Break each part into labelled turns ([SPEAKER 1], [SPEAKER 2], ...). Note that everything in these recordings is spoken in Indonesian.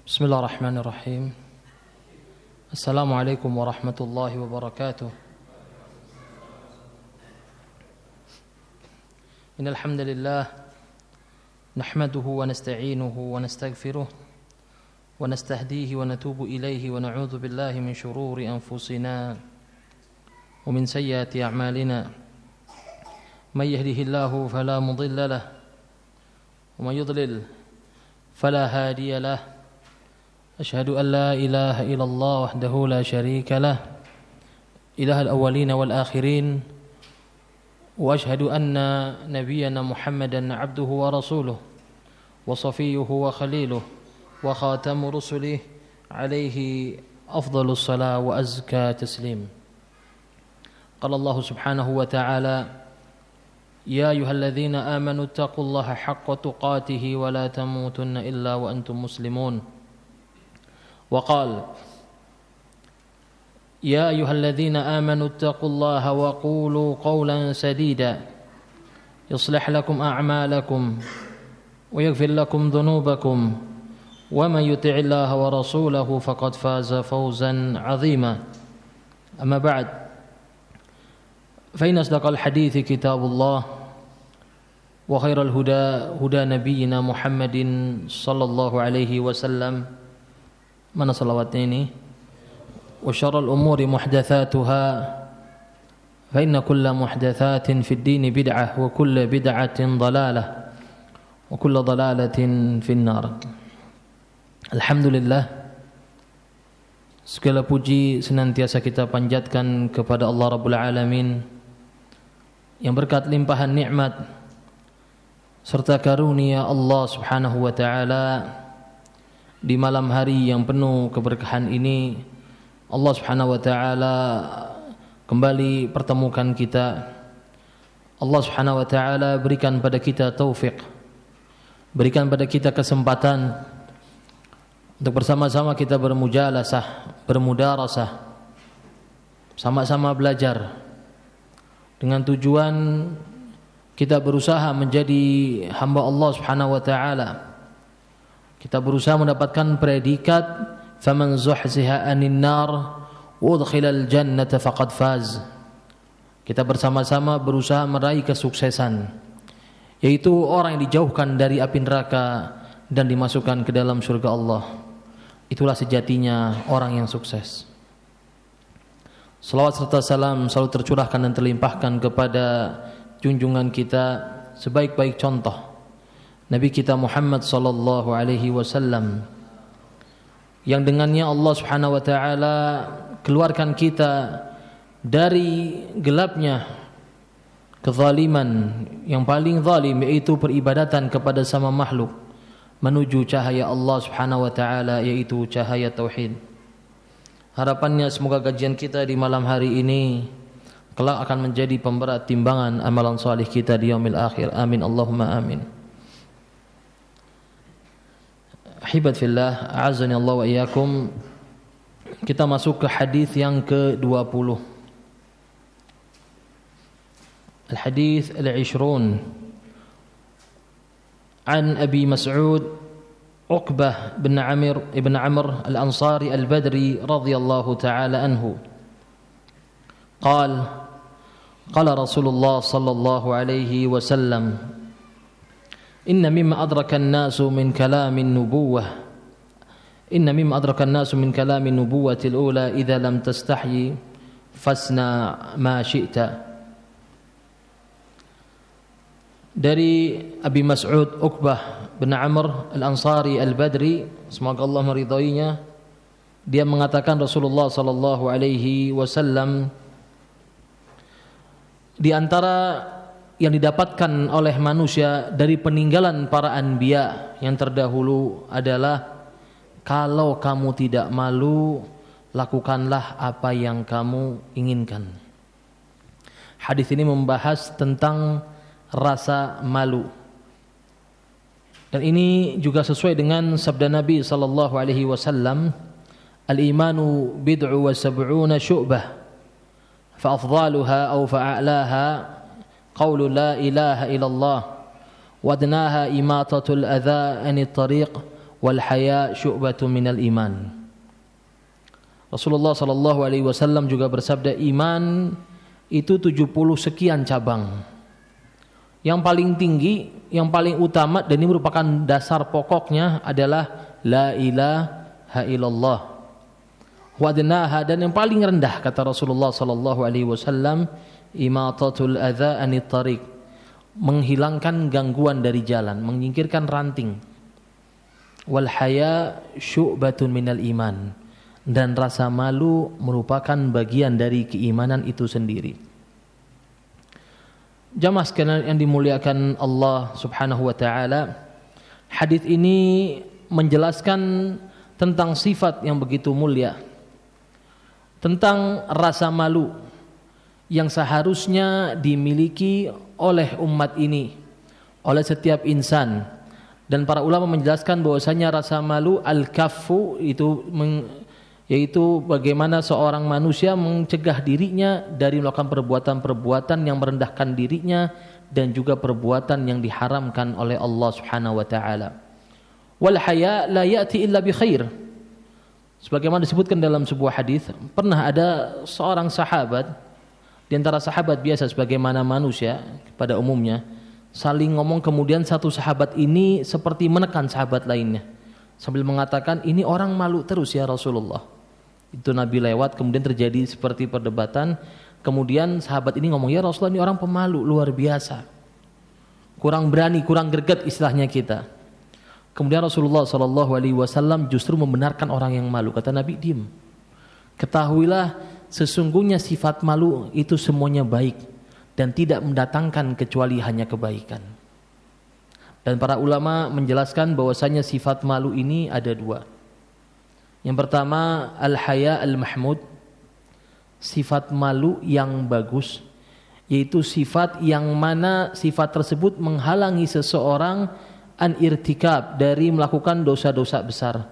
[SPEAKER 1] Bismillahirrahmanirrahim. Assalamualaikum warahmatullahi wabarakatuh. Innal hamdalillah nahmaduhu wa nasta'inuhu wa nastaghfiruh wa nastahdihi wa natubu ilayhi wa na'udzu billahi min shururi anfusina wa min sayyiati a'malina. May yahdihillahu fala mudilla lahu wa may yudlil fala hadiya lahu. أشهد أن لا إله إلا الله وحده لا شريك له إله الأولين والآخرين وأشهد أن نبينا محمدا عبده ورسوله وصفيه وخليله وخاتم رسله عليه أفضل الصلاة وأزكى تسليم. قال الله سبحانه وتعالى يا أيها الذين آمنوا اتقوا الله حق تقاته ولا تموتن إلا وأنتم مسلمون. وقال يا أيها الذين آمنوا اتقوا الله وقولوا قولا سديدا يصلح لكم أعمالكم ويغفر لكم ذنوبكم ومن يطع الله ورسوله فقد فاز فوزا عظيما. أما بعد فإن أصدق الحديث كتاب الله وخير الهدى هدى نبينا محمد صلى الله عليه وسلم. Mana salawatnya ini? Wa syarrul umuri muhdatsatuha fa inna kulla muhdatsatin fid dini bid'ah wa kullu bid'atin dhalalah wa kullu dhalalatin fin nar. Alhamdulillah, segala puji senantiasa kita panjatkan kepada Allah Rabbul Alamin yang berkat limpahan nikmat serta karunia Allah Subhanahu wa taala. Di malam hari yang penuh keberkahan ini Allah Subhanahu wa taala kembali pertemukan kita. Allah Subhanahu wa taala berikan pada kita taufik, berikan pada kita kesempatan untuk bersama-sama kita bermujalasah, bermudarasah, sama-sama belajar dengan tujuan kita berusaha menjadi hamba Allah Subhanahu wa taala. Kita berusaha mendapatkan predikat faman zuhziha 'anil nar wa udkhilal jannata faqad faz. Kita bersama-sama berusaha meraih kesuksesan, yaitu orang yang dijauhkan dari api neraka dan dimasukkan ke dalam surga Allah. Itulah sejatinya orang yang sukses. Salawat serta salam selalu tercurahkan dan terlimpahkan kepada junjungan kita sebaik-baik contoh Nabi kita Muhammad sallallahu alaihi wasallam, yang dengannya Allah Subhanahu wa taala keluarkan kita dari gelapnya kezaliman yang paling zalim, yaitu peribadatan kepada sama makhluk, menuju cahaya Allah Subhanahu wa taala, yaitu cahaya tauhid. Harapannya semoga kajian kita di malam hari ini kelak akan menjadi pemberat timbangan amalan salih kita di yaumil akhir. Amin Allahumma amin. Ahibat fillah, a'azzani Allah wa iyyakum. Kita masuk ke hadis yang ke-20. Al-hadis al-'ishrun an Abi Mas'ud Uqbah bin Amr al-Ansari al-Badri radhiyallahu ta'ala anhu. قال رسول الله صلى الله عليه وسلم إن مما أدرك الناس من كلام النبوة الأولى إذا لم تستحي فاصنع ما شئت. Dari Abi Mas'ud Uqbah bin Amr al-Ansari al-Badri, semoga Allah meridainya, dia mengatakan Rasulullah sallallahu alaihi wasallam, di antara yang didapatkan oleh manusia dari peninggalan para anbiya yang terdahulu adalah, kalau kamu tidak malu, lakukanlah apa yang kamu inginkan. Hadis ini membahas tentang rasa malu, dan ini juga sesuai dengan sabda Nabi sallallahu alaihi wasallam, al-imanu bid'u wa sab'una syu'bah fa afdaluha aw fa a'laha qawlu la ilaha illallah wa adnaha imatatul adha anit tariq wal haya syu'batun minal iman. Rasulullah sallallahu alaihi wasallam juga bersabda, iman itu 70 sekian cabang. Yang paling tinggi, yang paling utama dan ini merupakan dasar pokoknya adalah la ilaha illallah. Wa adnaha, dan yang paling rendah kata Rasulullah sallallahu alaihi wasallam, imatatul adza anit tariq, menghilangkan gangguan dari jalan, menyingkirkan ranting. Wal haya syu'batun minal iman, dan rasa malu merupakan bagian dari keimanan itu sendiri. Jamaah sekalian yang dimuliakan Allah Subhanahu wa taala, hadis ini menjelaskan tentang sifat yang begitu mulia, tentang rasa malu yang seharusnya dimiliki oleh umat ini, oleh setiap insan. Dan para ulama menjelaskan bahwasanya rasa malu al-kaffu itu yaitu bagaimana seorang manusia mencegah dirinya dari melakukan perbuatan-perbuatan yang merendahkan dirinya dan juga perbuatan yang diharamkan oleh Allah Subhanahu wa taala. Wal haya la ya'ti illa bi khair. Sebagaimana disebutkan dalam sebuah hadis, pernah ada seorang sahabat di antara sahabat biasa sebagaimana manusia pada umumnya, saling ngomong, kemudian satu sahabat ini seperti menekan sahabat lainnya sambil mengatakan, ini orang malu terus ya Rasulullah. Itu Nabi lewat, kemudian terjadi seperti perdebatan. Kemudian sahabat ini ngomong, ya Rasulullah, ini orang pemalu luar biasa, kurang berani, kurang greget istilahnya kita. Kemudian Rasulullah SAW justru membenarkan orang yang malu. Kata Nabi, diam, ketahuilah sesungguhnya sifat malu itu semuanya baik dan tidak mendatangkan kecuali hanya kebaikan. Dan para ulama menjelaskan bahwasanya sifat malu ini ada dua. Yang pertama, al-haya al-mahmud, sifat malu yang bagus, yaitu sifat yang mana sifat tersebut menghalangi seseorang an irtikab, dari melakukan dosa-dosa besar,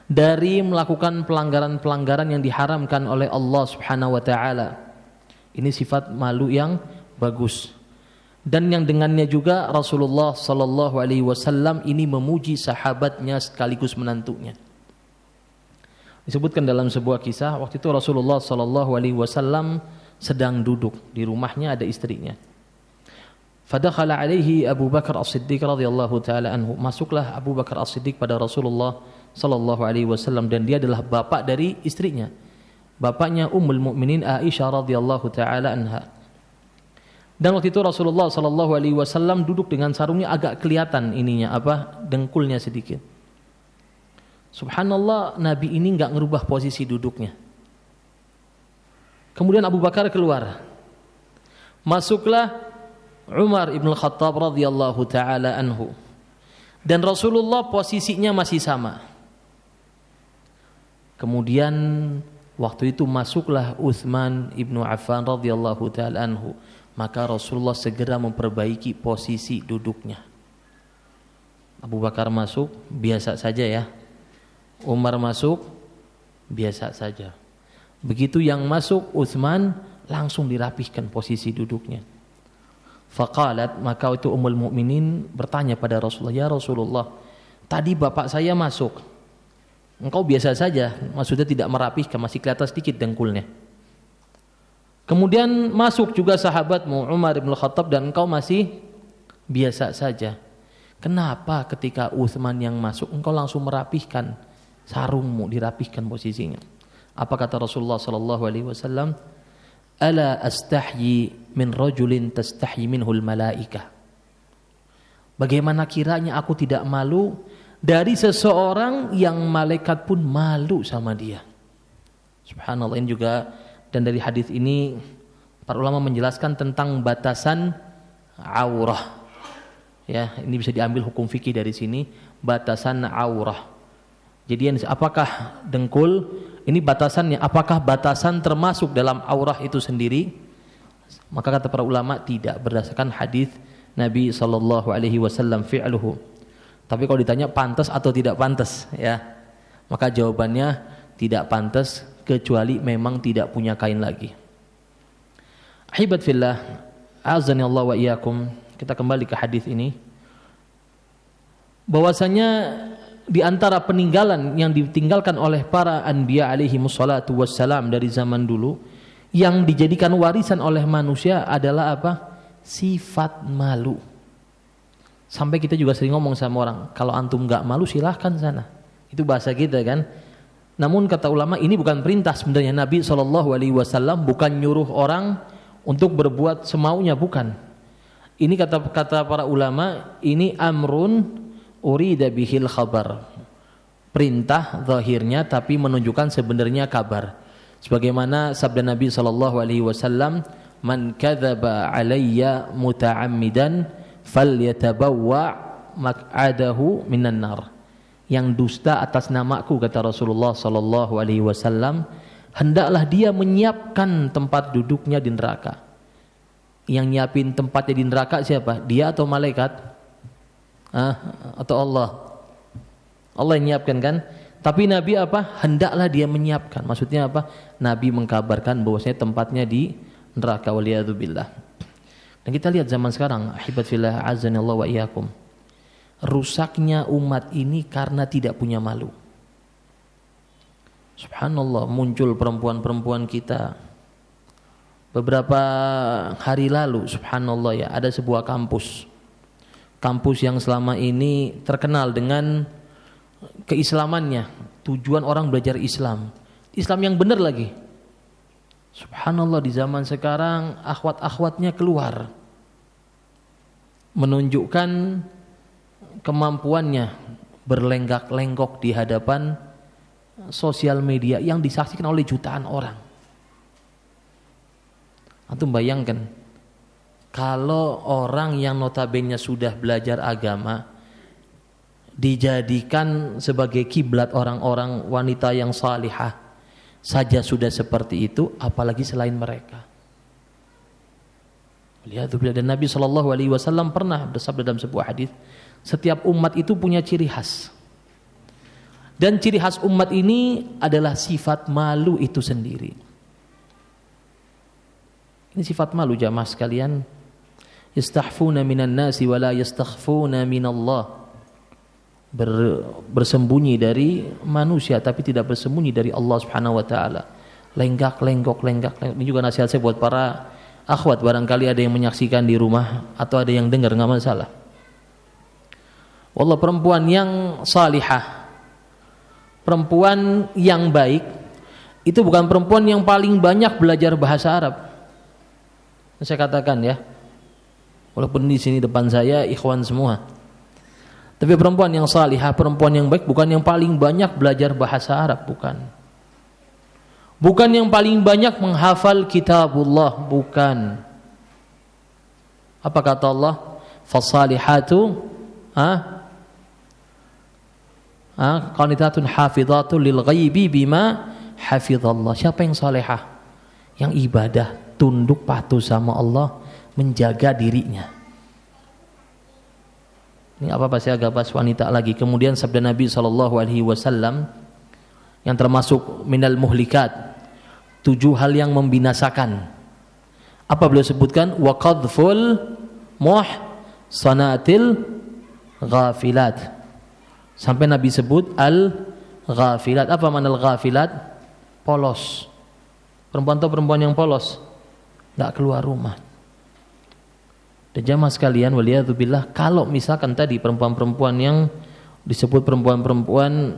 [SPEAKER 1] dari melakukan pelanggaran-pelanggaran yang diharamkan oleh Allah Subhanahu wa taala. Ini sifat malu yang bagus. Dan yang dengannya juga Rasulullah sallallahu alaihi wasallam ini memuji sahabatnya sekaligus menantunya. Disebutkan dalam sebuah kisah, waktu itu Rasulullah sallallahu alaihi wasallam sedang duduk di rumahnya, ada istrinya. Fadakhala alaihi Abu Bakar As-Siddiq radhiyallahu taala anhu. Masuklah Abu Bakar As-Siddiq pada Rasulullah sallallahu alaihi wasallam, dan dia adalah bapak dari istrinya. Bapaknya Ummul Mukminin Aisyah radhiyallahu taala anha. Dan waktu itu Rasulullah sallallahu alaihi wasallam duduk dengan sarungnya agak kelihatan ininya dengkulnya sedikit. Subhanallah, Nabi ini enggak ngerubah posisi duduknya. Kemudian Abu Bakar keluar. Masuklah Umar ibn Khattab radhiyallahu taala anhu. Dan Rasulullah posisinya masih sama. Kemudian waktu itu masuklah Utsman ibn Affan radhiyallahu taala anhu. Maka Rasulullah segera memperbaiki posisi duduknya. Abu Bakar masuk, biasa saja ya. Umar masuk, biasa saja. Begitu yang masuk Utsman, langsung dirapihkan posisi duduknya. Faqalat, maka itu Ummul Mukminin bertanya pada Rasulullah, ya Rasulullah, tadi bapak saya masuk, engkau biasa saja, maksudnya tidak merapihkan, masih kelihatan sedikit dengkulnya. Kemudian masuk juga sahabatmu Umar bin Khattab dan engkau masih biasa saja. Kenapa ketika Utsman yang masuk engkau langsung merapihkan sarungmu, dirapihkan posisinya? Apa kata Rasulullah sallallahu alaihi wasallam? Ala astahyi min rajulin tastahyi minhul malaikah. Bagaimana kiranya aku tidak malu dari seseorang yang malaikat pun malu sama dia. Subhanallah. Ini juga, dan dari hadis ini para ulama menjelaskan tentang batasan aurah. Ya, ini bisa diambil hukum fikih dari sini, batasan aurah. Jadi apakah dengkul ini batasannya, apakah batasan termasuk dalam aurah itu sendiri? Maka kata para ulama tidak, berdasarkan hadis Nabi sallallahu alaihi wasallam fi'luhu. Tapi kalau ditanya pantas atau tidak pantas, ya, maka jawabannya tidak pantas kecuali memang tidak punya kain lagi. Ahibat fillah, azani Allah wa iyyakum. Kita kembali ke hadis ini. Bahwasanya di antara peninggalan yang ditinggalkan oleh para anbiya alaihi wassalatu wassalam dari zaman dulu yang dijadikan warisan oleh manusia adalah apa? Sifat malu. Sampai kita juga sering ngomong sama orang, kalau antum gak malu silahkan sana. Itu bahasa kita kan. Namun kata ulama ini bukan perintah sebenarnya. Nabi SAW bukan nyuruh orang untuk berbuat semaunya, bukan. Ini kata para ulama, ini amrun urida bihil khabar. Perintah zahirnya tapi menunjukkan sebenarnya kabar. Sebagaimana sabda Nabi SAW, man kadzaba alayya muta'ammidan falyatabawwa maq'adahu minan nar. Yang dusta atas namaku, kata Rasulullah SAW, hendaklah dia menyiapkan tempat duduknya di neraka. Yang nyiapin tempatnya di neraka siapa? Dia atau malaikat? Atau Allah? Allah yang nyiapkan kan? Tapi Nabi apa? Hendaklah dia menyiapkan. Maksudnya apa? Nabi mengkabarkan bahwasanya tempatnya di neraka, waliyadzubillah. Dan kita lihat zaman sekarang, ahibat fillah azanillahu wa iyyakum. Rusaknya umat ini karena tidak punya malu. Subhanallah, muncul perempuan-perempuan kita. Beberapa hari lalu, subhanallah ya, ada sebuah kampus. Kampus yang selama ini terkenal dengan keislamannya. Tujuan orang belajar Islam. Islam yang benar lagi. Subhanallah, di zaman sekarang akhwat-akhwatnya keluar. Menunjukkan kemampuannya berlenggak-lenggok di hadapan sosial media yang disaksikan oleh jutaan orang. Antum bayangkan kalau orang yang notabene sudah belajar agama dijadikan sebagai kiblat orang-orang wanita yang salihah saja sudah seperti itu, apalagi selain mereka. Lihat, dan Nabi SAW pernah bersabda dalam sebuah hadis, setiap umat itu punya ciri khas. Dan ciri khas umat ini adalah sifat malu itu sendiri. Ini sifat malu jamaah sekalian. Yastahfuna minan nasi wa la yastakhfuna minallah. Bersembunyi dari manusia tapi tidak bersembunyi dari Allah Subhanahu wa taala. Lenggak-lenggok. Ini juga nasihat saya buat para akhwat, barangkali ada yang menyaksikan di rumah atau ada yang dengar, enggak masalah. Wallah, perempuan yang salihah, perempuan yang baik, itu bukan perempuan yang paling banyak belajar bahasa Arab. Saya katakan ya, walaupun di sini depan saya ikhwan semua, tapi perempuan yang salihah, perempuan yang baik bukan yang paling banyak belajar bahasa Arab, bukan. Bukan yang paling banyak menghafal kitabullah, bukan. Apa kata Allah? Fasalihatu qanitatun hafizatun lil ghaibi bima hafizallah. Siapa yang salihah? Yang ibadah, tunduk patuh sama Allah, menjaga dirinya. Ini apa saya agak bahas wanita lagi. Kemudian sabda Nabi SAW yang termasuk minal muhlikat, 7 hal yang membinasakan. Apa beliau sebutkan? Wa qadful muhsanatil ghafilat. Sampai Nabi sebut al-ghafilat. Apa makna al-ghafilat? Polos. Perempuan atau perempuan yang polos, enggak keluar rumah. Dan jamaah sekalian, waliyadzubillah, kalau misalkan tadi perempuan-perempuan yang disebut perempuan-perempuan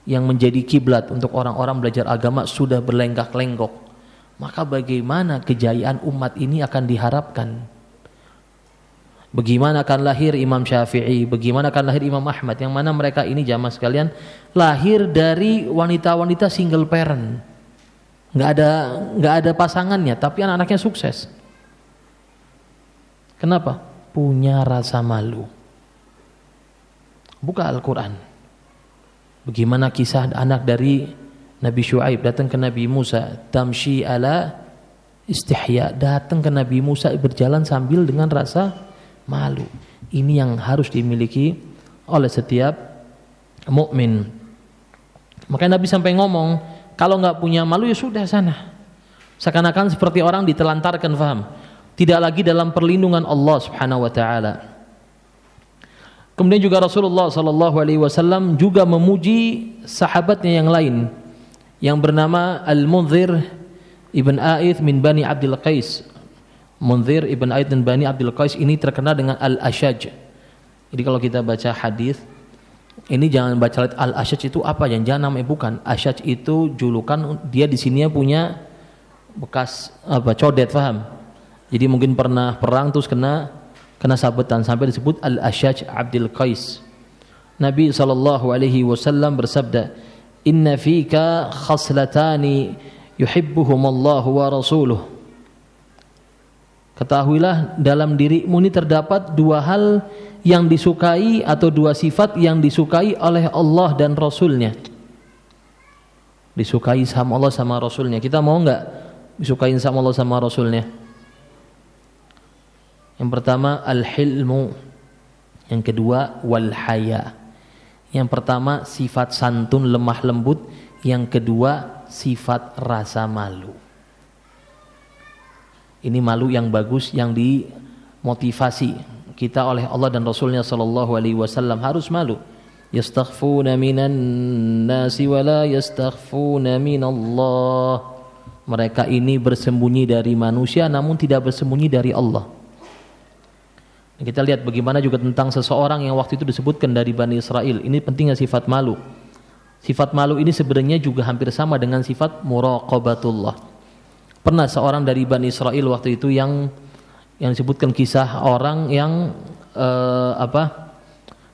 [SPEAKER 1] yang menjadi kiblat untuk orang-orang belajar agama sudah berlenggak-lenggok, maka bagaimana kejayaan umat ini akan diharapkan? Bagaimana akan lahir Imam Syafi'i, bagaimana akan lahir Imam Ahmad, yang mana mereka ini jamaah sekalian lahir dari wanita-wanita single parent, nggak ada pasangannya, tapi anak-anaknya sukses. Kenapa? Punya rasa malu. Buka Al-Quran. Bagaimana kisah anak dari Nabi Syuaib datang ke Nabi Musa, tamshi ala istihya, datang ke Nabi Musa berjalan sambil dengan rasa malu. Ini yang harus dimiliki oleh setiap mukmin. Makanya Nabi sampai ngomong, kalau nggak punya malu ya sudah sana. Seakan-akan seperti orang ditelantarkan, faham? Tidak lagi dalam perlindungan Allah Subhanahu wa taala. Kemudian juga Rasulullah sallallahu alaihi wasallam juga memuji sahabatnya yang lain yang bernama Al-Munzir ibn A'ith min Bani Abdul Qais. Munzir ibn A'ith min Bani Abdul Qais ini terkenal dengan Al-Ashaj. Jadi kalau kita baca hadis ini jangan baca Al-Ashaj itu apa, jangan namanya bukan. Ashaj itu julukan, dia di sini punya bekas apa codet, paham? Jadi mungkin pernah perang terus kena sabetan sampai disebut Al-Ashaj Abdul Qais. Nabi sallallahu alaihi wasallam bersabda, "Inna fika khaslatani yuhibbuhumullahu wa rasuluh." Ketahuilah dalam dirimu ini terdapat dua hal yang disukai atau dua sifat yang disukai oleh Allah dan Rasulnya. Disukai sama Allah sama Rasulnya. Kita mau enggak disukai sama Allah sama Rasulnya? Yang pertama al-hilmu, yang kedua wal-haya. Yang pertama sifat santun lemah lembut, yang kedua sifat rasa malu. Ini malu yang bagus yang dimotivasi kita oleh Allah dan Rasulnya sallallahu alaihi wasallam, harus malu. Yastakhfuna minan nasi wa la yastakhfuna minallah. Mereka ini bersembunyi dari manusia namun tidak bersembunyi dari Allah. Kita lihat bagaimana juga tentang seseorang yang waktu itu disebutkan dari Bani Israel. Ini pentingnya sifat malu. Sifat malu ini sebenarnya juga hampir sama dengan sifat muraqabatullah. Pernah seorang dari Bani Israel waktu itu yang disebutkan kisah orang yang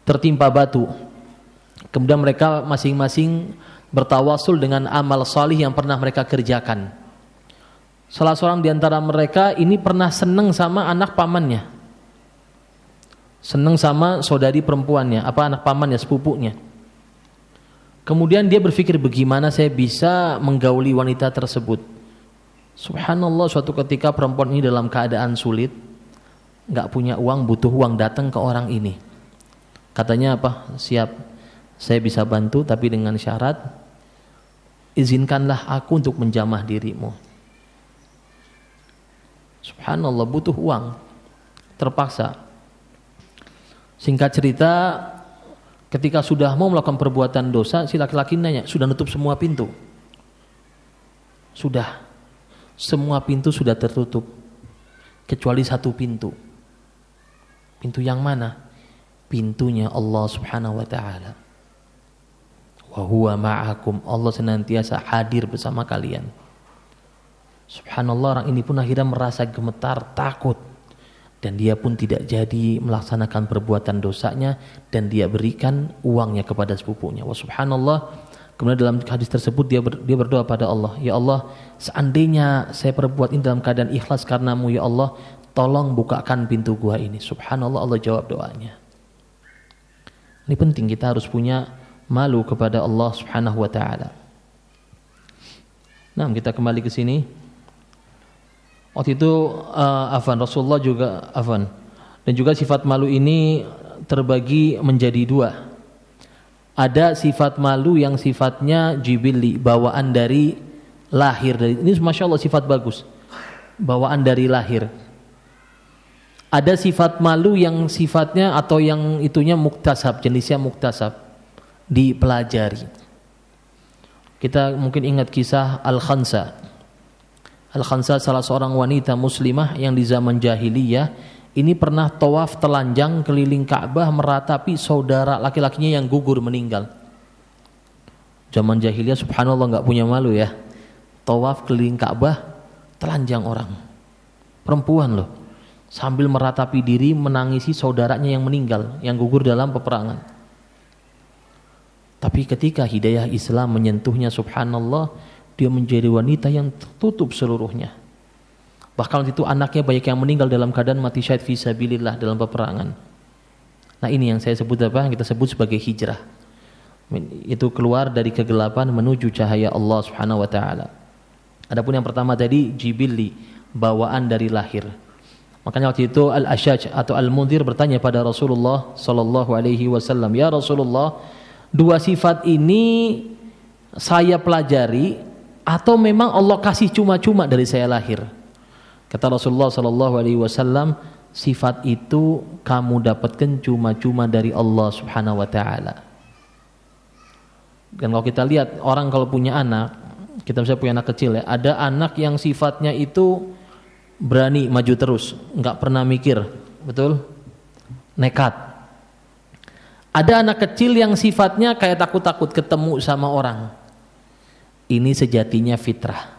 [SPEAKER 1] tertimpa batu. Kemudian mereka masing-masing bertawasul dengan amal salih yang pernah mereka kerjakan. Salah seorang di antara mereka ini pernah senang sama anak pamannya. Senang sama saudari perempuannya, anak pamannya, sepupunya. Kemudian dia berpikir, bagaimana saya bisa menggauli wanita tersebut. Subhanallah, suatu ketika perempuan ini dalam keadaan sulit, gak punya uang, butuh uang, datang ke orang ini. Katanya apa? Siap, saya bisa bantu, tapi dengan syarat izinkanlah aku untuk menjamah dirimu. Subhanallah, butuh uang, terpaksa. Singkat cerita, ketika sudah mau melakukan perbuatan dosa, si laki-laki nanya, sudah nutup semua pintu? Sudah, semua pintu sudah tertutup kecuali satu pintu. Pintu yang mana? Pintunya Allah subhanahu wa ta'ala. Wa huwa ma'akum, Allah senantiasa hadir bersama kalian. Subhanallah, orang ini pun akhirnya merasa gemetar, takut. Dan dia pun tidak jadi melaksanakan perbuatan dosanya, dan dia berikan uangnya kepada sepupunya. Wa subhanallah, kemudian dalam hadis tersebut dia berdoa pada Allah, ya Allah, seandainya saya perbuat ini dalam keadaan ikhlas karenamu ya Allah, tolong bukakan pintu gua ini. Subhanallah, Allah jawab doanya. Ini penting, kita harus punya malu kepada Allah subhanahu wa ta'ala. Nah, kita kembali ke sini. Waktu itu Rasulullah juga dan juga sifat malu ini terbagi menjadi dua. Ada sifat malu yang sifatnya jibilli, bawaan dari lahir. Ini masya Allah sifat bagus, bawaan dari lahir. Ada sifat malu yang sifatnya atau yang itunya muktasab, jenisnya muktasab, dipelajari. Kita mungkin ingat kisah Al-Khansa. Al-Khansa salah seorang wanita muslimah yang di zaman jahiliyah ini pernah tawaf telanjang keliling Ka'bah meratapi saudara laki-lakinya yang gugur meninggal. Zaman jahiliyah subhanallah nggak punya malu ya. Tawaf keliling Ka'bah telanjang orang. Perempuan loh. Sambil meratapi diri menangisi saudaranya yang meninggal, yang gugur dalam peperangan. Tapi ketika hidayah Islam menyentuhnya subhanallah, dia menjadi wanita yang tertutup seluruhnya. Bahkan waktu itu anaknya banyak yang meninggal dalam keadaan mati syahid fisabilillah dalam peperangan. Nah, ini yang saya sebut yang kita sebut sebagai hijrah. Itu keluar dari kegelapan menuju cahaya Allah Subhanahu wa taala. Adapun yang pertama tadi jibilli, bawaan dari lahir. Makanya waktu itu Al-Ashaj atau Al-Munzir bertanya pada Rasulullah sallallahu alaihi wasallam, "Ya Rasulullah, dua sifat ini saya pelajari atau memang Allah kasih cuma-cuma dari saya lahir?" Kata Rasulullah sallallahu alaihi wasallam, sifat itu kamu dapatkan cuma-cuma dari Allah Subhanahu wa taala. Dan kalau kita lihat orang kalau punya anak, kita bisa punya anak kecil ya, ada anak yang sifatnya itu berani maju terus, nggak pernah mikir, betul? Nekat. Ada anak kecil yang sifatnya kayak takut-takut ketemu sama orang. Ini sejatinya fitrah.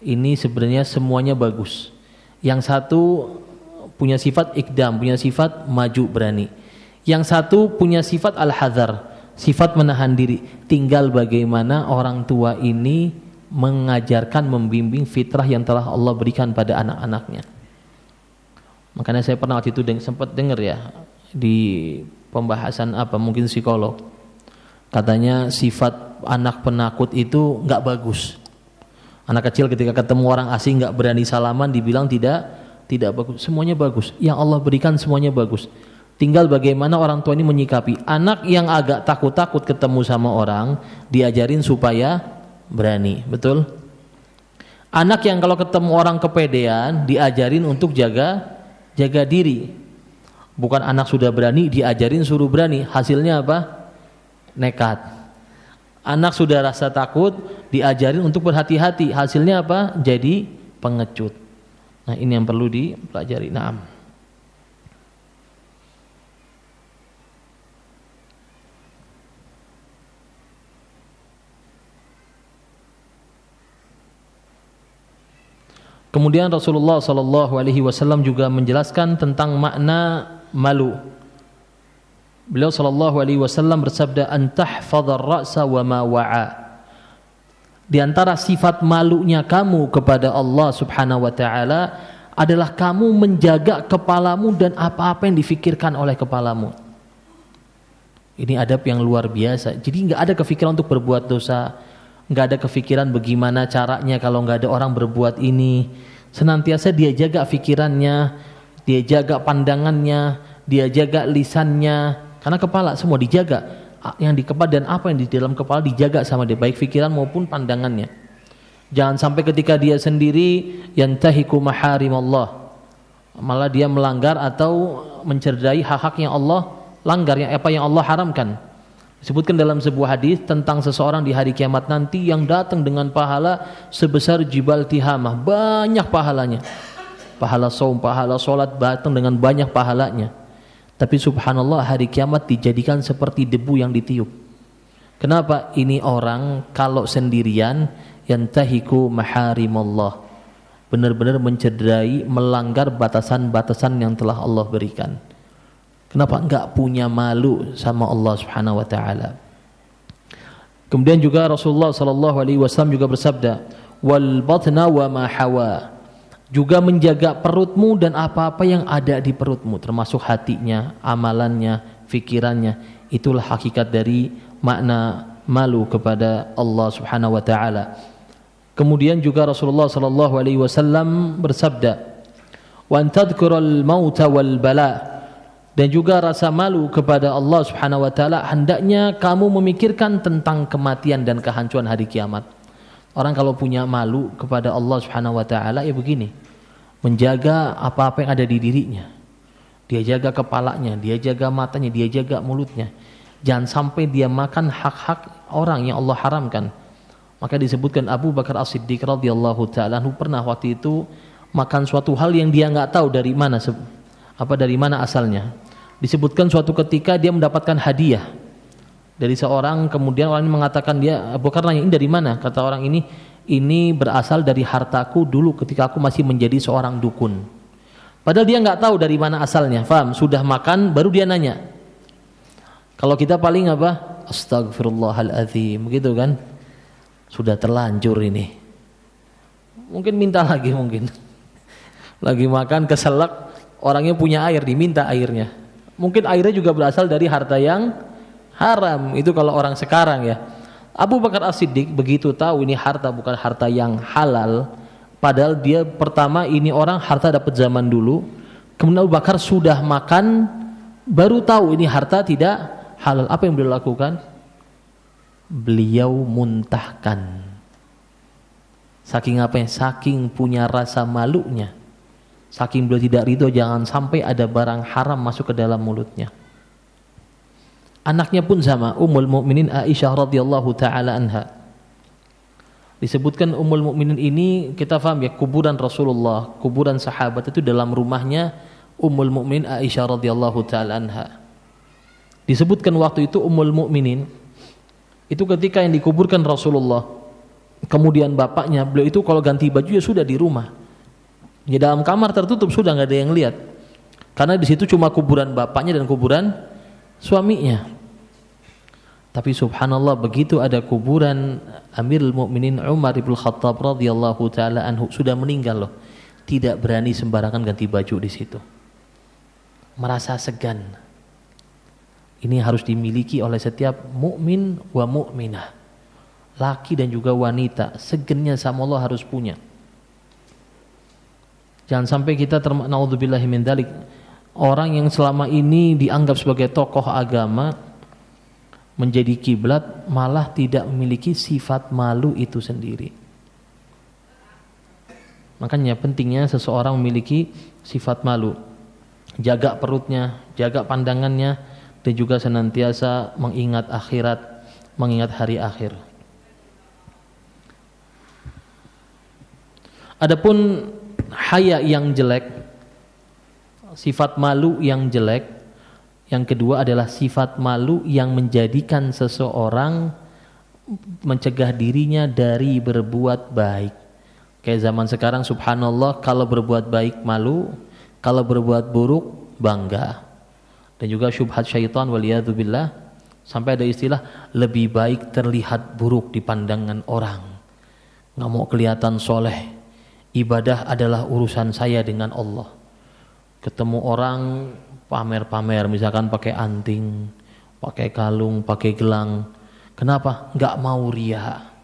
[SPEAKER 1] Ini sebenarnya semuanya bagus. Yang satu punya sifat ikdam, punya sifat maju berani. Yang satu punya sifat al-hadzar, sifat menahan diri. Tinggal bagaimana orang tua ini mengajarkan, membimbing fitrah yang telah Allah berikan pada anak-anaknya. Makanya saya pernah waktu itu sempat dengar ya di pembahasan mungkin psikolog. Katanya sifat anak penakut itu nggak bagus. Anak kecil ketika ketemu orang asing nggak berani salaman, dibilang tidak bagus. Semuanya bagus. Yang Allah berikan semuanya bagus. Tinggal bagaimana orang tua ini menyikapi. Anak yang agak takut-takut ketemu sama orang, diajarin supaya berani, betul? Anak yang kalau ketemu orang kepedean, diajarin untuk jaga diri. Bukan anak sudah berani diajarin suruh berani, hasilnya apa? Nekat. Anak sudah rasa takut diajarin untuk berhati-hati, hasilnya apa? Jadi pengecut. Nah, ini yang perlu dipelajari. Naam. Kemudian Rasulullah sallallahu alaihi wasallam juga menjelaskan tentang makna malu. Beliau sallallahu alaihi wasallam bersabda, "Antahfadhar ra'sa wa ma wa'a." Di antara sifat malunya kamu kepada Allah Subhanahu wa taala adalah kamu menjaga kepalamu dan apa-apa yang difikirkan oleh kepalamu. Ini adab yang luar biasa. Jadi enggak ada kefikiran untuk berbuat dosa, enggak ada kefikiran bagaimana caranya kalau enggak ada orang berbuat ini. Senantiasa dia jaga pikirannya, dia jaga pandangannya, dia jaga lisannya, karena kepala semua dijaga. Yang di kepala dan apa yang di dalam kepala dijaga sama dia, baik pikiran maupun pandangannya. Jangan sampai ketika dia sendiri yantahiku maharimallah, malah dia melanggar atau mencederai hak-hak yang Allah langgar, yang apa yang Allah haramkan. Disebutkan dalam sebuah hadis tentang seseorang di hari kiamat nanti yang datang dengan pahala sebesar jibal tihamah, banyak pahalanya. Pahala saum, pahala salat, datang dengan banyak pahalanya. Tapi subhanallah hari kiamat dijadikan seperti debu yang ditiup. Kenapa? Ini orang kalau sendirian yantahiku maharimallah, benar-benar mencederai, melanggar batasan-batasan yang telah Allah berikan. Kenapa? Enggak punya malu sama Allah Subhanahu wa taala. Kemudian juga Rasulullah sallallahu alaihi wasallam juga bersabda, "Wal batna wa ma hawa." Juga menjaga perutmu dan apa-apa yang ada di perutmu, termasuk hatinya, amalannya, fikirannya. Itulah hakikat dari makna malu kepada Allah Subhanahu wa taala. Kemudian juga Rasulullah sallallahu alaihi wasallam bersabda, "Wa antadhkural mauta wal bala." Dan juga rasa malu kepada Allah Subhanahu wa taala, hendaknya kamu memikirkan tentang kematian dan kehancuran hari kiamat. Orang kalau punya malu kepada Allah Subhanahu wa taala ya begini, menjaga apa-apa yang ada di dirinya. Dia jaga kepalanya, dia jaga matanya, dia jaga mulutnya. Jangan sampai dia makan hak-hak orang yang Allah haramkan. Maka disebutkan Abu Bakar As-Siddiq radhiyallahu taala pernah waktu itu makan suatu hal yang dia enggak tahu dari mana asalnya. Disebutkan suatu ketika dia mendapatkan hadiah dari seorang, kemudian orang ini mengatakan, dia Abu Bakar nanya, ini dari mana? Kata orang ini berasal dari hartaku dulu ketika aku masih menjadi seorang dukun. Padahal dia nggak tahu dari mana asalnya, faham? Sudah makan baru dia nanya. Kalau kita paling apa? Astagfirullahaladzim, begitu kan? Sudah terlanjur ini. Mungkin minta lagi mungkin. Lagi makan keselak, orangnya punya air, diminta airnya. Mungkin airnya juga berasal dari harta yang haram. Itu kalau orang sekarang ya. Abu Bakar As-Siddiq begitu tahu ini harta bukan harta yang halal, padahal dia pertama ini orang harta dapat zaman dulu. Kemudian Abu Bakar sudah makan baru tahu ini harta tidak halal. Apa yang beliau lakukan? Beliau muntahkan. Saking apa yang? Saking punya rasa malunya. Saking beliau tidak ridho jangan sampai ada barang haram masuk ke dalam mulutnya. Anaknya pun sama, Ummul Mukminin Aisyah radhiyallahu taala anha. Disebutkan Ummul Mukminin ini, kita paham ya, kuburan Rasulullah, kuburan sahabat itu dalam rumahnya Ummul Mukminin Aisyah radhiyallahu taala anha. Disebutkan waktu itu Ummul Mukminin itu ketika yang dikuburkan Rasulullah, kemudian bapaknya, beliau itu kalau ganti baju ya sudah di rumah. Di dalam kamar tertutup sudah nggak ada yang lihat, karena di situ cuma kuburan bapaknya dan kuburan suaminya. Tapi subhanallah, begitu ada kuburan Amirul Mukminin Umar ibn Khattab radhiyallahu taala anhu, sudah meninggal loh, tidak berani sembarangan ganti baju di situ, merasa segan. Ini harus dimiliki oleh setiap mukmin wa mukminah, laki dan juga wanita, segennya sama Allah harus punya. Jangan sampai kita naudzubillahi min dzalik, orang yang selama ini dianggap sebagai tokoh agama, menjadi kiblat, malah tidak memiliki sifat malu itu sendiri. Makanya pentingnya seseorang memiliki sifat malu, jaga perutnya, jaga pandangannya, dan juga senantiasa mengingat akhirat, mengingat hari akhir. Adapun haya yang jelek, sifat malu yang jelek, yang kedua adalah sifat malu yang menjadikan seseorang mencegah dirinya dari berbuat baik. Kayak zaman sekarang subhanallah, kalau berbuat baik malu, kalau berbuat buruk bangga. Dan juga syubhat syaitan waliyadzubillah, sampai ada istilah lebih baik terlihat buruk di pandangan orang. Nggak mau kelihatan soleh, ibadah adalah urusan saya dengan Allah. Ketemu orang pamer-pamer, misalkan pakai anting, pakai kalung, pakai gelang. Kenapa? Nggak mau riya,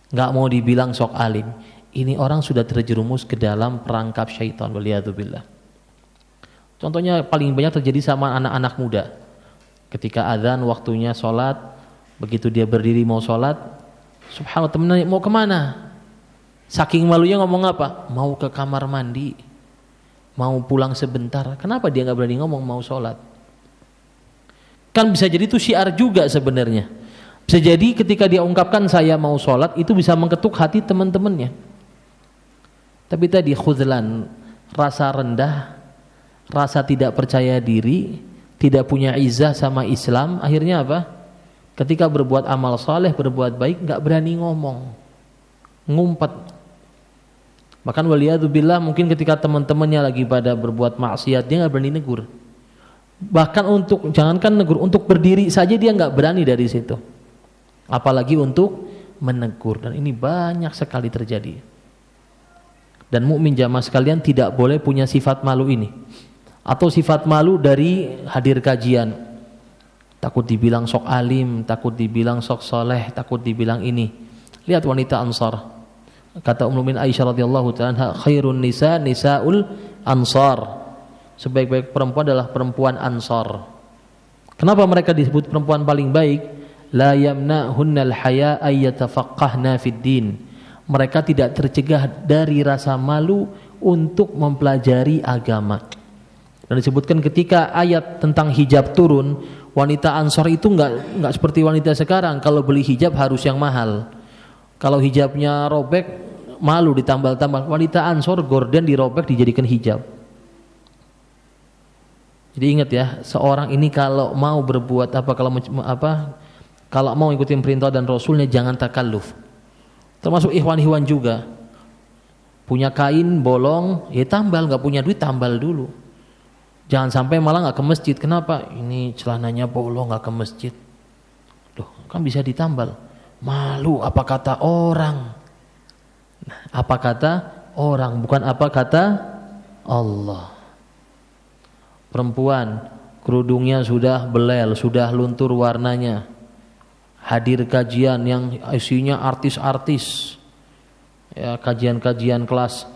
[SPEAKER 1] nggak mau dibilang sok alim. Ini orang sudah terjerumus ke dalam perangkap syaitan waliyadzubillah. Contohnya paling banyak terjadi sama anak-anak muda. Ketika azan waktunya sholat, begitu dia berdiri mau sholat, subhanallah, temennya mau kemana? Saking malunya ngomong apa? Mau ke kamar mandi, mau pulang sebentar. Kenapa dia nggak berani ngomong mau sholat? Kan bisa jadi itu syiar juga sebenarnya. Bisa jadi ketika dia ungkapkan saya mau sholat, itu bisa mengetuk hati teman-temannya. Tapi tadi khuzlan, rasa rendah, rasa tidak percaya diri, tidak punya izah sama Islam, akhirnya apa? Ketika berbuat amal saleh, berbuat baik, nggak berani ngomong, ngumpet. Bahkan waliyadzubillah, mungkin ketika teman-temannya lagi pada berbuat maksiat, dia nggak berani negur. Bahkan untuk, jangankan negur, untuk berdiri saja dia nggak berani dari situ, apalagi untuk menegur. Dan ini banyak sekali terjadi. Dan mukmin jamaah sekalian tidak boleh punya sifat malu ini, atau sifat malu dari hadir kajian. Takut dibilang sok alim, takut dibilang sok soleh, takut dibilang ini. Lihat wanita Ansar. Kata Ummul Mukminin Aisyah radhiyallahu ta'ala, khairun nisa nisaul ansar. Sebaik-baik perempuan adalah perempuan Ansar. Kenapa mereka disebut perempuan paling baik? La yamna'hunnal haya ayyatafaqqahna fid din. Mereka tidak tercegah dari rasa malu untuk mempelajari agama. Dan disebutkan ketika ayat tentang hijab turun, wanita Ansar itu enggak seperti wanita sekarang. Kalau beli hijab harus yang mahal. Kalau hijabnya robek, malu ditambal-tambal. Wanita Ansor gorden dirobek dijadikan hijab. Jadi ingat ya, seorang ini kalau mau berbuat kalau mau ikutin perintah dan Rasulnya, jangan takalluf. Termasuk ikhwan-ikhwan juga. Punya kain bolong, ya tambal. Nggak punya duit, tambal dulu. Jangan sampai malah nggak ke masjid. Kenapa? Ini celananya bolong, nggak ke masjid. Loh, kan bisa ditambal. Malu apa kata orang. Apa kata orang, bukan apa kata Allah. Perempuan kerudungnya sudah belel, sudah luntur warnanya, hadir kajian yang isinya artis-artis, ya, kajian-kajian kelas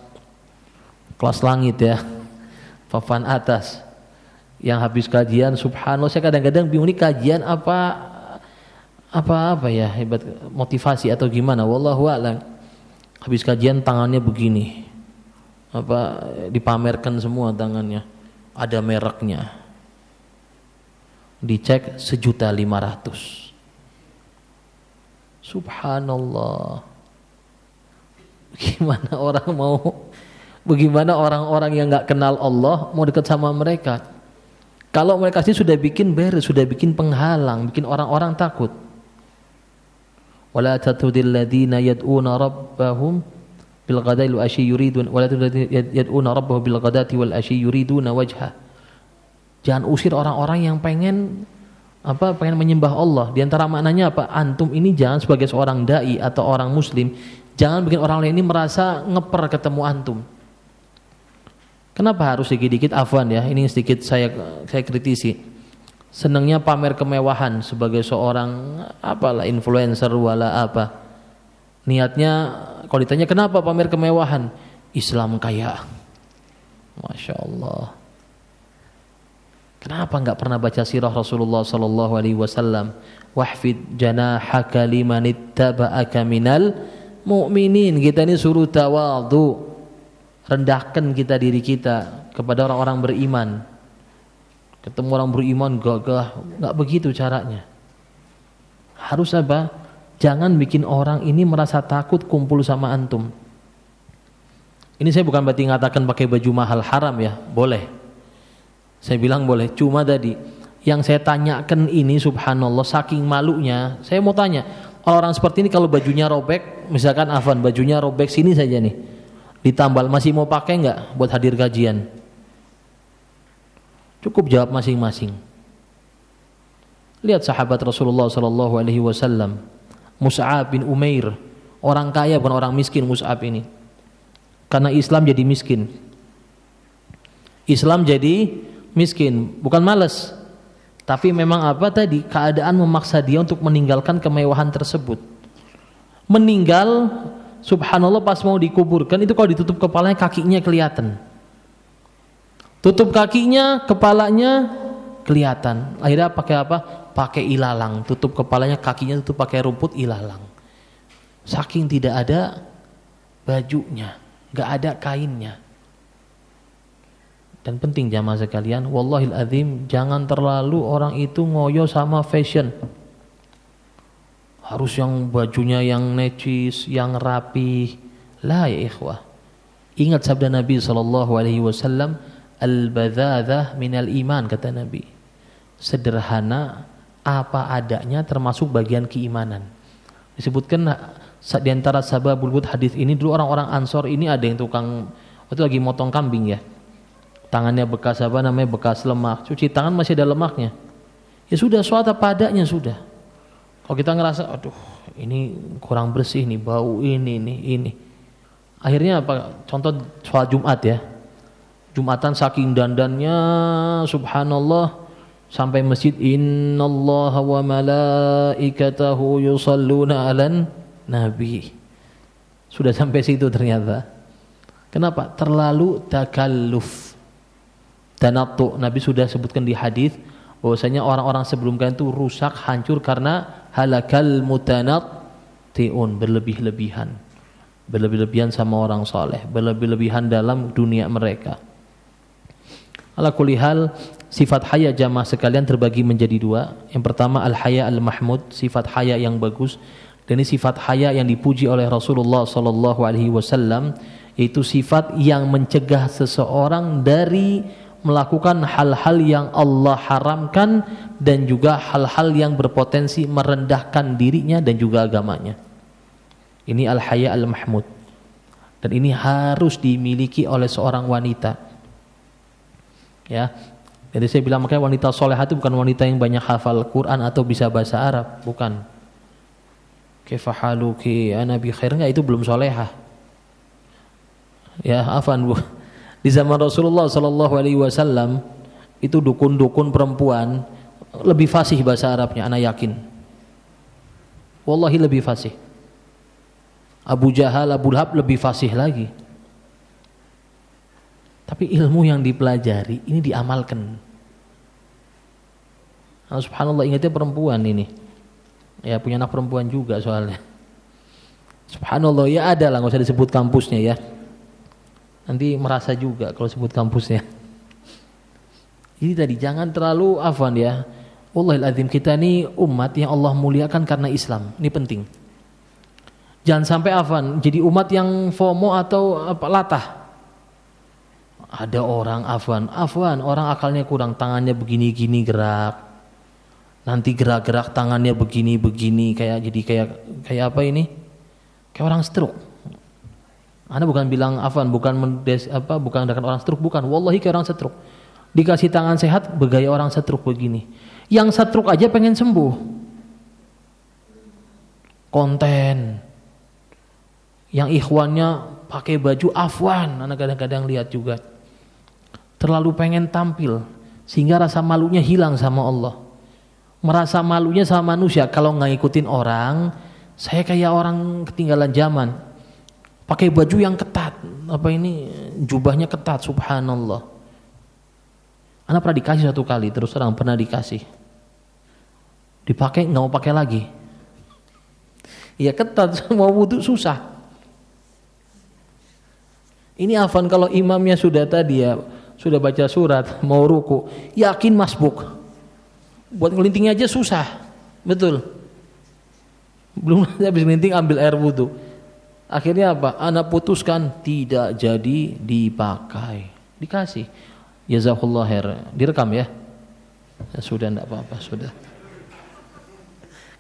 [SPEAKER 1] langit ya, papan atas. Yang habis kajian, subhanallah, saya kadang-kadang bingung, ini kajian apa ya, hebat motivasi atau gimana, wallahu a'lam. Habis kajian tangannya begini, dipamerkan semua tangannya, ada mereknya. Dicek 1.500.000. Subhanallah. Bagaimana orang-orang yang enggak kenal Allah mau dekat sama mereka? Kalau mereka sih sudah bikin beres, sudah bikin penghalang, bikin orang-orang takut. Wala tatudil ladina yad'una rabbahum bil ghadati wal ashi yuridun wala yad'una rabbahum bil ghadati wal ashi yuriduna wajha. Jangan usir orang-orang yang pengen menyembah Allah. Di antara maknanya apa? Antum ini jangan sebagai seorang dai atau orang muslim, jangan bikin orang lain ini merasa ngeper ketemu antum. Kenapa harus dikit-dikit afwan ya? Ini sedikit saya kritisi. Senangnya pamer kemewahan sebagai seorang influencer wala apa. Niatnya kalau ditanya kenapa pamer kemewahan? Islam kaya. Masya Allah. Kenapa enggak pernah baca sirah Rasulullah sallallahu alaihi wasallam? Wahfid janahaka limanittaba'aka minal mu'minin. Kita ini suruh tawadhu. Rendahkan kita diri kita kepada orang-orang beriman. Ketemu orang beriman gagah, enggak begitu caranya. Harus apa? Jangan bikin orang ini merasa takut kumpul sama antum. Ini saya bukan berarti ngatakan pakai baju mahal haram ya, boleh. Saya bilang boleh, cuma tadi yang saya tanyakan ini subhanallah saking malunya, saya mau tanya, orang seperti ini kalau bajunya robek, misalkan Afan bajunya robek sini saja nih. Ditambal masih mau pakai enggak buat hadir kajian? Cukup jawab masing-masing. Lihat sahabat Rasulullah sallallahu alaihi wasallam, Mus'ab bin Umair, orang kaya bukan orang miskin Mus'ab ini. Karena Islam jadi miskin. Islam jadi miskin, bukan malas. Tapi memang keadaan memaksa dia untuk meninggalkan kemewahan tersebut. Meninggal, subhanallah pas mau dikuburkan itu kalau ditutup kepalanya kakinya kelihatan. Tutup kakinya, kepalanya kelihatan. Akhirnya pakai apa? Pakai ilalang. Tutup kepalanya, kakinya tutup pakai rumput ilalang. Saking tidak ada bajunya, enggak ada kainnya. Dan penting jamaah sekalian, wallahil azim, jangan terlalu orang itu ngoyo sama fashion. Harus yang bajunya yang necis, yang rapi. La ya ikhwah. Ingat sabda Nabi SAW, al-badzadah minal iman, kata Nabi. Sederhana, apa adanya termasuk bagian keimanan. Disebutkan di antara sababul wurud hadis ini, dulu orang-orang Ansor ini ada yang tukang, waktu lagi motong kambing ya. Tangannya bekas bekas lemak, cuci tangan masih ada lemaknya. Ya sudah, sholat apa adanya sudah. Kalau kita ngerasa, aduh ini kurang bersih nih, bau ini. Akhirnya apa? Contoh sholat Jumat ya. Jumatan saking dandannya, subhanallah, sampai masjid, innallaha wa malaikatahu yusalluna 'alan nabi. Sudah sampai situ ternyata. Kenapa? Terlalu takalluf. Tanattu. Nabi sudah sebutkan di hadis bahwasanya orang-orang sebelum kalian itu rusak, hancur karena halakal mutanatti'un, berlebih-lebihan sama orang soleh, berlebih-lebihan dalam dunia mereka. Ala kulli hal, sifat haya jamaah sekalian terbagi menjadi dua. Yang pertama al-haya al-mahmud, sifat haya yang bagus. Dan ini sifat haya yang dipuji oleh Rasulullah sallallahu alaihi wasallam, yaitu sifat yang mencegah seseorang dari melakukan hal-hal yang Allah haramkan dan juga hal-hal yang berpotensi merendahkan dirinya dan juga agamanya. Ini al-haya al-mahmud. Dan ini harus dimiliki oleh seorang wanita. Ya. Jadi saya bilang makanya wanita solehah itu bukan wanita yang banyak hafal Quran atau bisa bahasa Arab, bukan. Kaifahaluki ana bi khair, enggak, itu belum solehah. Ya, afan Bu. Di zaman Rasulullah sallallahu alaihi wasallam itu dukun-dukun perempuan lebih fasih bahasa Arabnya, ana yakin. Wallahi lebih fasih. Abu Jahal, Abu Lahab lebih fasih lagi. Tapi ilmu yang dipelajari ini diamalkan. Nah, subhanallah, ingatnya perempuan ini. Ya, punya anak perempuan juga soalnya. Subhanallah, ya ada lah, enggak usah disebut kampusnya ya. Nanti merasa juga kalau sebut kampusnya. Jadi tadi jangan terlalu afwan ya. Wallahil azim, kita ini umat yang Allah muliakan karena Islam. Ini penting. Jangan sampai afwan jadi umat yang FOMO atau latah. Ada orang afwan orang akalnya kurang, tangannya begini-gini gerak. Nanti gerak-gerak tangannya begini-begini kayak apa ini? Kayak orang stroke. Anda bukan bilang afwan, bukan dengan orang stroke, bukan. Wallahi kayak orang stroke. Dikasih tangan sehat bergaya orang stroke begini. Yang stroke aja pengen sembuh. Konten. Yang ikhwannya pakai baju afwan, anak kadang-kadang lihat juga. Terlalu pengen tampil sehingga rasa malunya hilang sama Allah. Merasa malunya sama manusia kalau nggak ngikutin orang, saya kayak orang ketinggalan zaman. Pakai baju yang ketat, jubahnya ketat, subhanallah. Anak pernah dikasih satu kali, terus terang pernah dikasih. Dipakai nggak mau pakai lagi. Ya ketat, mau wudu susah. Ini afan kalau imamnya sudah tadi ya, sudah baca surat, mau ruku, yakin masbuk. Buat ngelintingnya aja susah, betul. Belum habis ngelinting ambil air wudu. Akhirnya apa? Anak putuskan tidak jadi dipakai. Dikasih. Jazakallah khair. Direkam ya? Ya sudah, enggak apa-apa, sudah.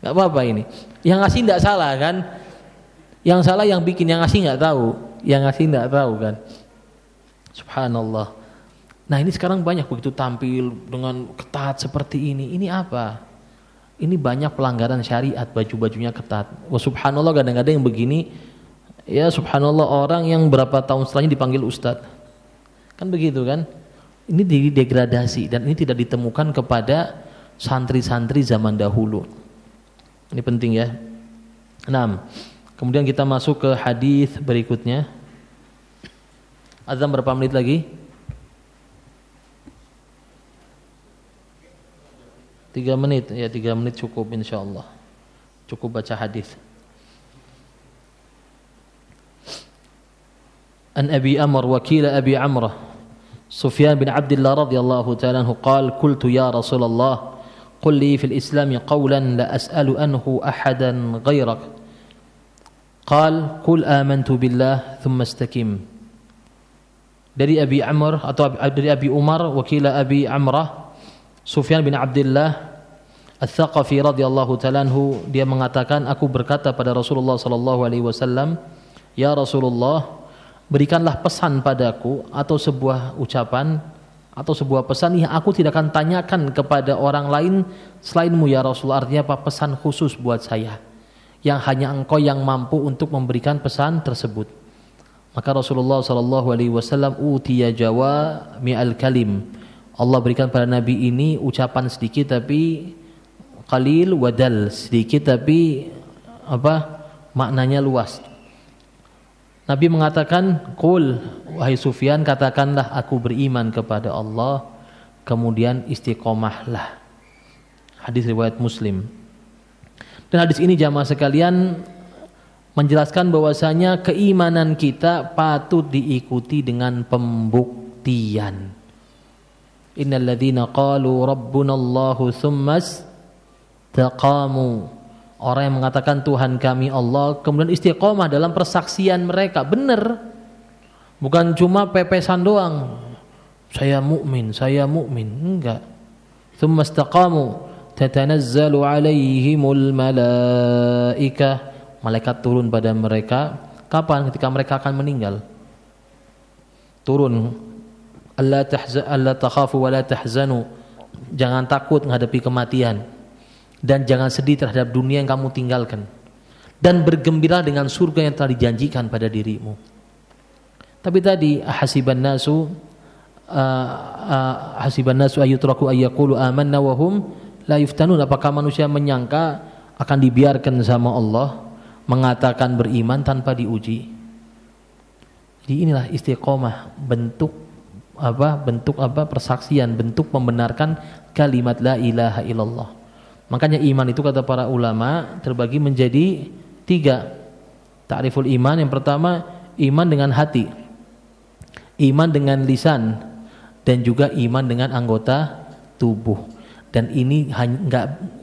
[SPEAKER 1] Enggak apa-apa ini. Yang ngasih enggak salah kan? Yang salah yang bikin, yang ngasih enggak tahu. Yang ngasih enggak tahu kan? Subhanallah. Nah, ini sekarang banyak begitu tampil dengan ketat seperti ini. Ini apa? Ini banyak pelanggaran syariat, baju-bajunya ketat. Wah, subhanallah kadang-kadang yang begini, ya subhanallah orang yang berapa tahun setelahnya dipanggil ustadz. Kan begitu kan? Ini degradasi dan ini tidak ditemukan kepada santri-santri zaman dahulu. Ini penting ya. 6. Kemudian kita masuk ke hadis berikutnya. Azan berapa menit lagi? 3 menit. Ya 3 menit cukup insyaallah. Cukup baca hadis. An Abi Amr wakil Abi Amrah Sufyan bin Abdullah radhiyallahu ta'ala anhu qala qultu ya Rasulullah qul li fil Islam qawlan la as'alu anhu ahadan ghairak qala qul amantu billah thumma istaqim. Dari Abi Amr atau dari Abi Umar wakil Abi Amrah Sufyan bin Abdullah Al-Thaqafi radhiyallahu ta'ala anhu, dia mengatakan, aku berkata pada Rasulullah sallallahu alaihi wasallam, ya Rasulullah, berikanlah pesan padaku atau sebuah ucapan atau sebuah pesan yang aku tidak akan tanyakan kepada orang lain selainmu ya Rasul. Artinya apa? Pesan khusus buat saya yang hanya engkau yang mampu untuk memberikan pesan tersebut. Maka Rasulullah sallallahu alaihi wasallam utiya jawami'al kalim. Allah berikan pada Nabi ini ucapan sedikit tapi qalil wadal, sedikit tapi maknanya luas. Nabi mengatakan, qul wahai Sufyan, katakanlah aku beriman kepada Allah, kemudian istiqomahlah. Hadis riwayat Muslim. Dan hadis ini jamaah sekalian menjelaskan bahwasanya keimanan kita patut diikuti dengan pembuktian. Innal ladzina qalu rabbunallahu tsummas taqamu. Orang yang mengatakan Tuhan kami Allah kemudian istiqomah dalam persaksian mereka, benar. Bukan cuma pepesan doang. Saya mukmin, enggak. Tsumma istaqamu tatanazzalu alaihimul malaikah. Malaikat turun pada mereka kapan? Ketika mereka akan meninggal. Turun. Alla takhafu wa la tahzanu. Jangan takut menghadapi kematian. Dan jangan sedih terhadap dunia yang kamu tinggalkan, dan bergembira dengan surga yang telah dijanjikan pada dirimu. Tapi tadi hasiban nasu ayyutraku ayyaqulu amanna wa hum la yuftanun. Apakah manusia menyangka akan dibiarkan sama Allah mengatakan beriman tanpa diuji? Jadi inilah istiqomah, bentuk persaksian, bentuk membenarkan kalimat la ilaha illallah. Makanya iman itu kata para ulama terbagi menjadi 3. Ta'riful iman, yang pertama iman dengan hati. iman dengan lisan, dan juga iman dengan anggota tubuh. Dan ini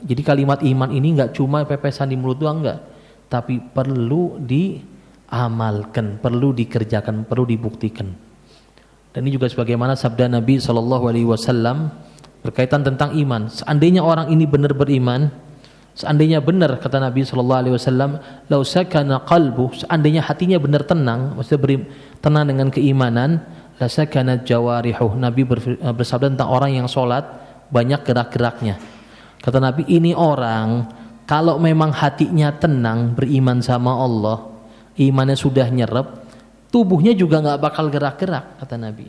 [SPEAKER 1] jadi kalimat iman ini enggak cuma pepesan di mulut doang, enggak, tapi perlu diamalkan, perlu dikerjakan, perlu dibuktikan. Dan ini juga sebagaimana sabda Nabi SAW berkaitan tentang iman. Seandainya orang ini benar beriman, seandainya benar kata Nabi SAW, lau sakana qalbu, seandainya hatinya benar tenang, maksudnya tenang dengan keimanan, la sakana jawarihu. Nabi bersabda tentang orang yang sholat banyak gerak-geraknya. Kata Nabi, ini orang kalau memang hatinya tenang, beriman sama Allah, imannya sudah nyerep, tubuhnya juga nggak bakal gerak-gerak, kata Nabi.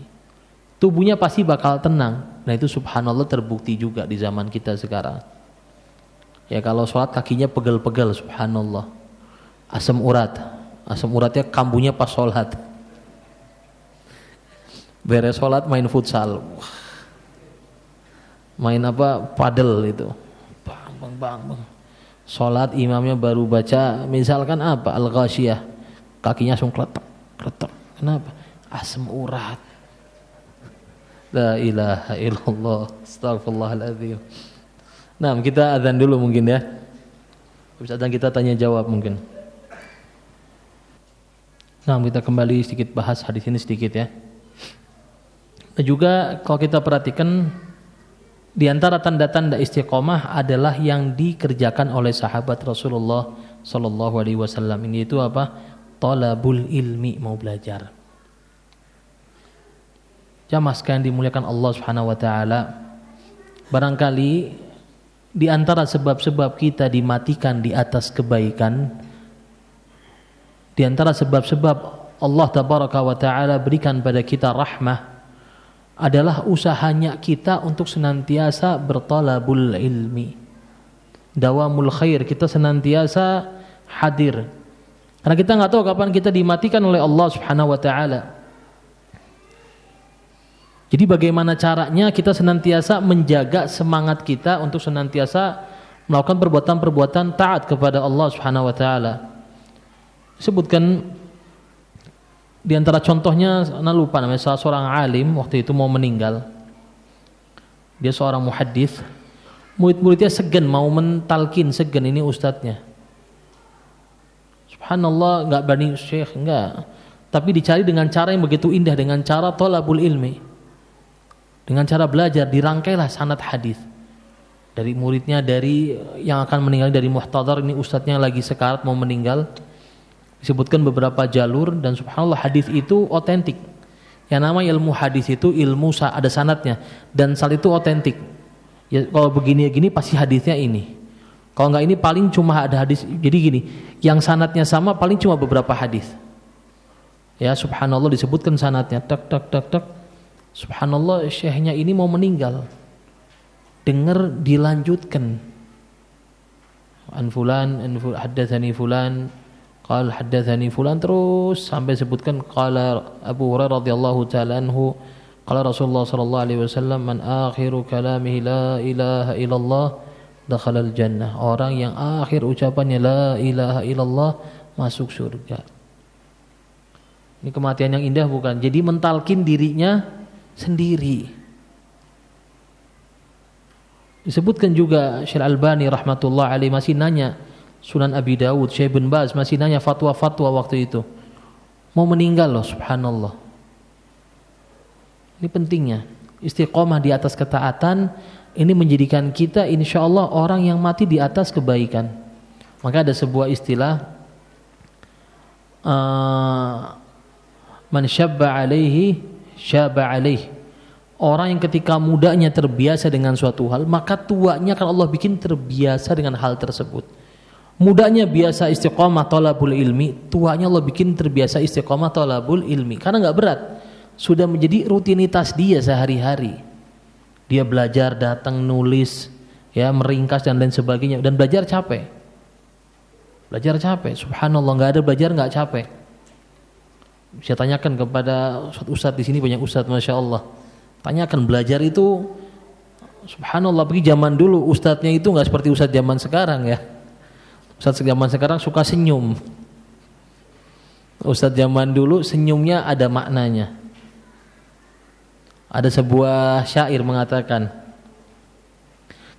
[SPEAKER 1] Tubuhnya pasti bakal tenang. Nah itu subhanallah terbukti juga di zaman kita sekarang. Ya kalau sholat kakinya pegel-pegel, subhanallah. Asam uratnya kambuhnya pas sholat. Beres sholat main futsal, main padel itu, bang. Sholat imamnya baru baca misalkan Al-Ghasyiyah, kakinya langsung kletek. Kenapa? Asam urat. La ilaha illallah, astagfirullahaladzim. Nah, kita azan dulu mungkin ya. Habis azan kita tanya jawab mungkin. Nah, kita kembali sedikit bahas hadis ini sedikit ya. Dan juga kalau kita perhatikan di antara tanda-tanda istiqomah adalah yang dikerjakan oleh sahabat Rasulullah sallallahu alaihi wasallam. Ini itu Talabul ilmi, mau belajar. Jamaah sekalian dimuliakan Allah Subhanahu wa taala. Barangkali di antara sebab-sebab kita dimatikan di atas kebaikan, di antara sebab-sebab Allah tabaraka wa taala berikan pada kita rahmah adalah usahanya kita untuk senantiasa bertalabul ilmi. Dawamul khair, kita senantiasa hadir. Karena kita nggak tahu kapan kita dimatikan oleh Allah Subhanahu wa taala. Jadi bagaimana caranya kita senantiasa menjaga semangat kita untuk senantiasa melakukan perbuatan-perbuatan taat kepada Allah Subhanahu wa taala. Disebutkan di antara contohnya, saya lupa namanya, salah seorang alim waktu itu mau meninggal. Dia seorang muhaddits. Murid-muridnya segan mau mentalkin, segan ini ustadznya. Subhanallah, enggak berani syekh, enggak. Tapi dicari dengan cara yang begitu indah, dengan cara talabul ilmi. Dengan cara belajar, dirangkailah sanad hadis. Dari muridnya, dari yang akan meninggal, dari muhtadar, ini ustadznya lagi sekarat mau meninggal. Disebutkan beberapa jalur dan subhanallah hadis itu otentik. Yang namanya ilmu hadis itu ilmu ada sanadnya dan saat itu otentik. Ya kalau begini pasti hadisnya ini. Kalau enggak ini paling cuma ada hadis. Jadi gini, yang sanadnya sama paling cuma beberapa hadis. Ya subhanallah disebutkan sanadnya tak. Subhanallah syekhnya ini mau meninggal. Dengar dilanjutkan. An fulan haddatsani fulan qala haddatsani fulan, terus sampai sebutkan qala Abu Hurairah radhiyallahu taala anhu qala Rasulullah sallallahu alaihi wasallam man akhiru kalamihi la ilaha illallah dakhalal jannah. Orang yang akhir ucapannya la ilaha illallah masuk surga. Ini kematian yang indah bukan? Jadi mentalkin dirinya sendiri. Disebutkan juga Syekh Albani rahmatullah alaihi masih nanya Sunan Abi Dawud, Syekh bin Baz masih nanya fatwa-fatwa waktu itu. Mau meninggal loh, subhanallah. Ini pentingnya istiqomah di atas ketaatan. Ini menjadikan kita insyaallah orang yang mati di atas kebaikan. Maka ada sebuah istilah man syabba alaihi syaba alaihi. Orang yang ketika mudanya terbiasa dengan suatu hal, maka tuanya akan Allah bikin terbiasa dengan hal tersebut. Mudanya biasa istiqomah talabul ilmi, tuanya Allah bikin terbiasa istiqomah talabul ilmi. Karena enggak berat, sudah menjadi rutinitas dia sehari-hari. Dia belajar, datang, nulis, ya meringkas dan lain sebagainya, dan belajar capek. Belajar capek, subhanallah, enggak ada belajar enggak capek. Saya tanyakan kepada ustadz di sini, banyak ustadz masya Allah. Tanyakan belajar itu, subhanallah, pergi zaman dulu ustadznya itu enggak seperti ustadz zaman sekarang ya. Ustadz zaman sekarang suka senyum. Ustadz zaman dulu senyumnya ada maknanya. Ada sebuah syair mengatakan,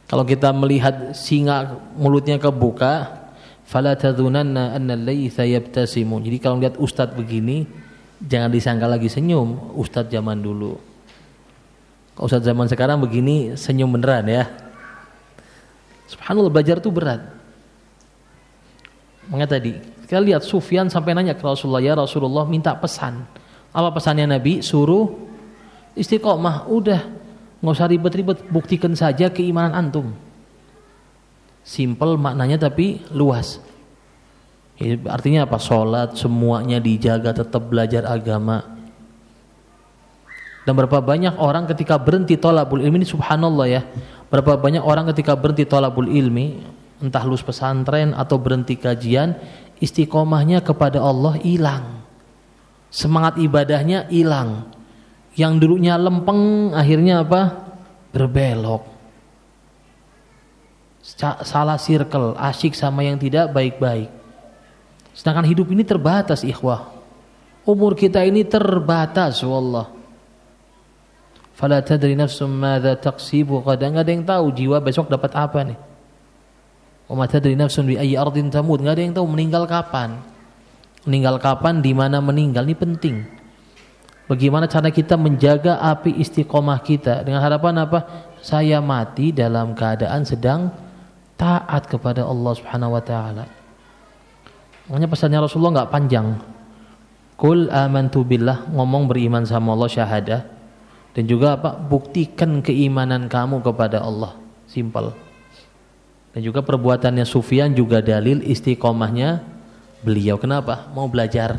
[SPEAKER 1] kalau kita melihat singa mulutnya kebuka, fala tadhunanna anna al-laytha yabtasimu. Jadi kalau lihat ustadz begini, jangan disangka lagi senyum, ustadz zaman dulu. Kalau ustadz zaman sekarang begini, senyum beneran ya. Subhanallah, belajar itu berat. Makanya tadi kita lihat Sufyan sampai nanya ke Rasulullah, ya Rasulullah minta pesan. Apa pesannya Nabi? Suruh istiqomah. Udah, nggak usah ribet-ribet, buktikan saja keimanan antum. Simple maknanya tapi luas. Artinya apa? Sholat semuanya dijaga, tetap belajar agama. Dan berapa banyak orang ketika berhenti thalabul ilmi ini, subhanallah ya, berapa banyak orang ketika berhenti thalabul ilmi, entah lulus pesantren atau berhenti kajian, istiqomahnya kepada Allah hilang, semangat ibadahnya hilang. Yang dulunya lempeng akhirnya apa? Berbelok, salah circle, asyik sama yang tidak baik-baik. Sedangkan hidup ini terbatas, ikhwah. Umur kita ini terbatas, wallah. Fala tadri nafsum madza taksibu ghadan. Enggak ada yang tahu jiwa besok dapat apa nih. Wa ma tadri nafsun bi ayyi ardin tamut. Enggak ada yang tahu meninggal kapan. Meninggal kapan, di mana meninggal, ini penting. Bagaimana cara kita menjaga api istiqomah kita dengan harapan apa? Saya mati dalam keadaan sedang taat kepada Allah Subhanahu wa taala. Makanya pesannya Rasulullah enggak panjang. Qul amantu billah, ngomong beriman sama Allah, syahadah. Dan juga apa? Buktikan keimanan kamu kepada Allah. Simple. Dan juga perbuatannya Sufyan juga dalil istiqomahnya beliau. Kenapa? Mau belajar,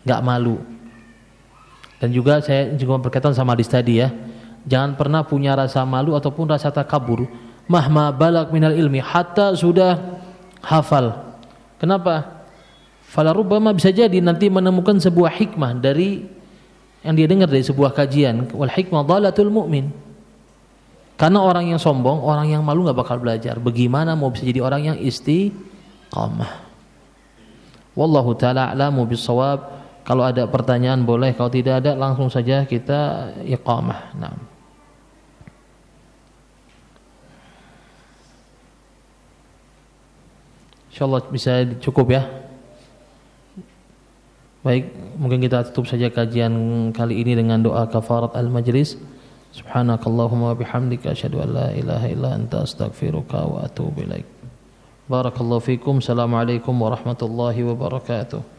[SPEAKER 1] nggak malu. Dan juga saya juga berkaitan sama hadis tadi ya. Jangan pernah punya rasa malu ataupun rasa takabur. Mahma balak minal ilmi, hatta sudah hafal. Kenapa? Fala rubbama, bisa jadi nanti menemukan sebuah hikmah dari yang dia dengar dari sebuah kajian. Wal hikmah dhalatul mu'min. Karena orang yang sombong, orang yang malu nggak bakal belajar. Bagaimana mau bisa jadi orang yang istiqamah? Wallahu taala a'lamu bissawab. Kalau ada pertanyaan boleh, kalau tidak ada langsung saja kita iqamah. Nah. Insyaallah bisa cukup ya. Baik, mungkin kita tutup saja kajian kali ini dengan doa kafarat al-majlis. Subhanakallahumma wa bihamdika asyhadu an la ilaha illa anta astaghfiruka wa atubu ilaik. Barakallahu fikum. Assalamualaikum warahmatullahi wabarakatuh.